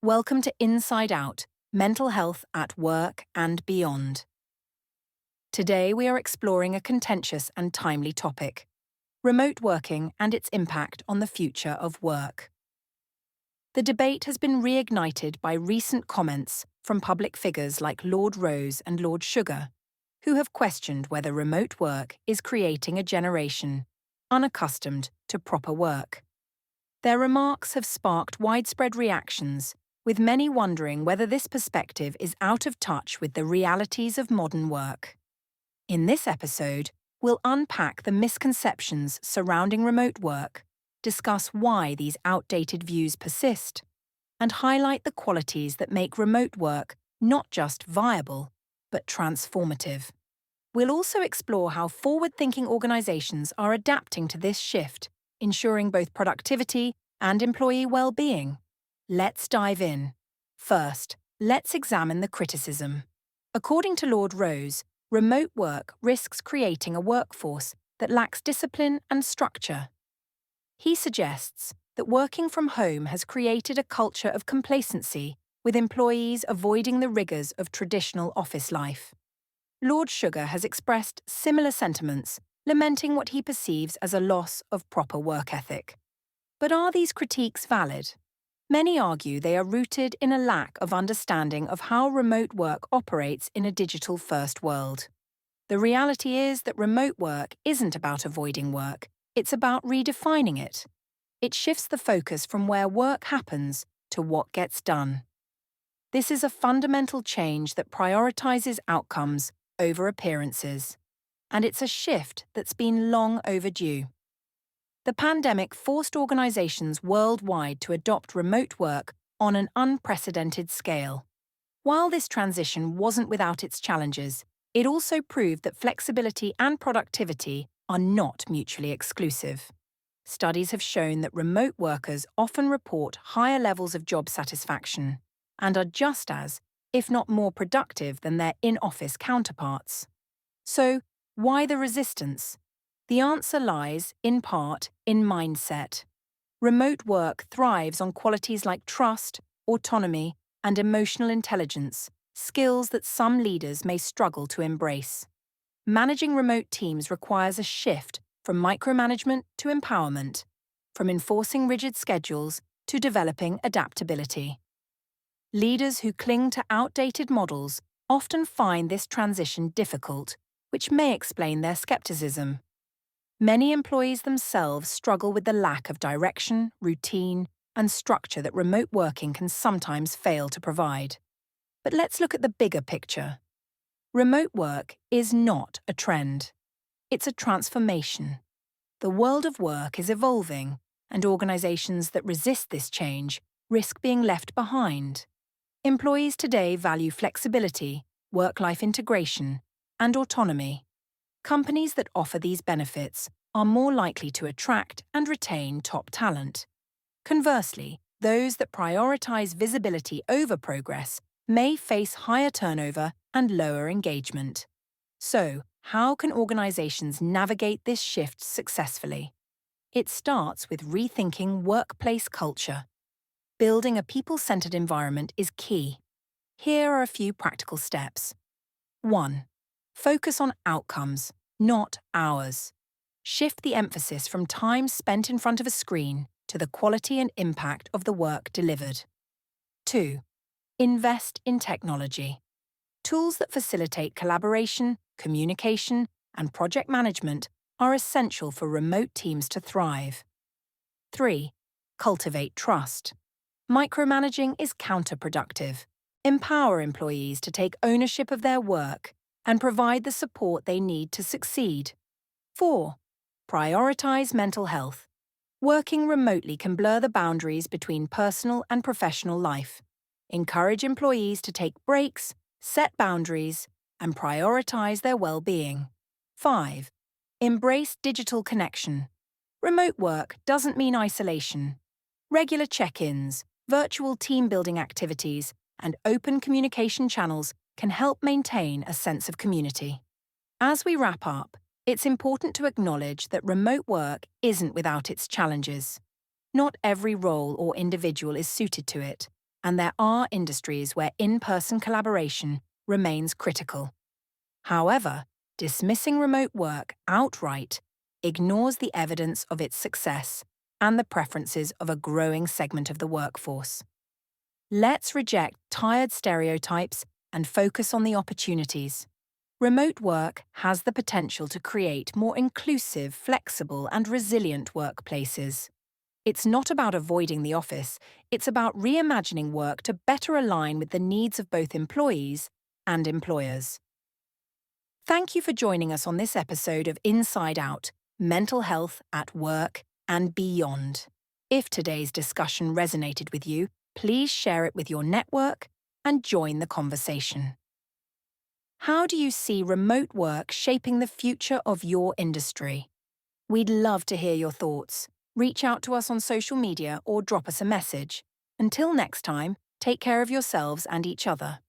Welcome to Inside Out, Mental Health at Work and Beyond. Today we are exploring a contentious and timely topic: remote working and its impact on the future of work. The debate has been reignited by recent comments from public figures like Lord Rose and Lord Sugar, who have questioned whether remote work is creating a generation unaccustomed to proper work. Their remarks have sparked widespread reactions, with many wondering whether this perspective is out of touch with the realities of modern work. In this episode, we'll unpack the misconceptions surrounding remote work, discuss why these outdated views persist, and highlight the qualities that make remote work not just viable, but transformative. We'll also explore how forward-thinking organizations are adapting to this shift, ensuring both productivity and employee well-being. Let's dive in. First, let's examine the criticism. According to Lord Rose, remote work risks creating a workforce that lacks discipline and structure. He suggests that working from home has created a culture of complacency, with employees avoiding the rigors of traditional office life. Lord Sugar has expressed similar sentiments, lamenting what he perceives as a loss of proper work ethic. But are these critiques valid? Many argue they are rooted in a lack of understanding of how remote work operates in a digital-first world. The reality is that remote work isn't about avoiding work, it's about redefining it. It shifts the focus from where work happens to what gets done. This is a fundamental change that prioritizes outcomes over appearances, and it's a shift that's been long overdue. The pandemic forced organizations worldwide to adopt remote work on an unprecedented scale. While this transition wasn't without its challenges, it also proved that flexibility and productivity are not mutually exclusive. Studies have shown that remote workers often report higher levels of job satisfaction and are just as, if not more productive than their in-office counterparts. So, why the resistance? The answer lies, in part, in mindset. Remote work thrives on qualities like trust, autonomy, and emotional intelligence, skills that some leaders may struggle to embrace. Managing remote teams requires a shift from micromanagement to empowerment, from enforcing rigid schedules to developing adaptability. Leaders who cling to outdated models often find this transition difficult, which may explain their skepticism. Many employees themselves struggle with the lack of direction, routine, and structure that remote working can sometimes fail to provide. But let's look at the bigger picture. Remote work is not a trend. It's a transformation. The world of work is evolving, and organizations that resist this change risk being left behind. Employees today value flexibility, work-life integration, and autonomy. Companies that offer these benefits are more likely to attract and retain top talent. Conversely, those that prioritize visibility over progress may face higher turnover and lower engagement. So, how can organizations navigate this shift successfully? It starts with rethinking workplace culture. Building a people-centered environment is key. Here are a few practical steps. 1. Focus on outcomes, not hours. Shift the emphasis from time spent in front of a screen to the quality and impact of the work delivered. 2. Invest in technology. Tools that facilitate collaboration, communication, and project management are essential for remote teams to thrive. 3. Cultivate trust. Micromanaging is counterproductive. Empower employees to take ownership of their work and provide the support they need to succeed. 4. Prioritize mental health. Working remotely can blur the boundaries between personal and professional life. Encourage employees to take breaks, set boundaries, and prioritize their well-being. 5. Embrace digital connection. Remote work doesn't mean isolation. Regular check-ins, virtual team-building activities, and open communication channels can help maintain a sense of community. As we wrap up, it's important to acknowledge that remote work isn't without its challenges. Not every role or individual is suited to it, and there are industries where in-person collaboration remains critical. However, dismissing remote work outright ignores the evidence of its success and the preferences of a growing segment of the workforce. Let's reject tired stereotypes and focus on the opportunities. Remote work has the potential to create more inclusive, flexible, and resilient workplaces. It's not about avoiding the office, it's about reimagining work to better align with the needs of both employees and employers. Thank you for joining us on this episode of Inside Out, Mental Health at Work and Beyond. If today's discussion resonated with you, please share it with your network and join the conversation. How do you see remote work shaping the future of your industry? We'd love to hear your thoughts. Reach out to us on social media or drop us a message. Until next time, take care of yourselves and each other.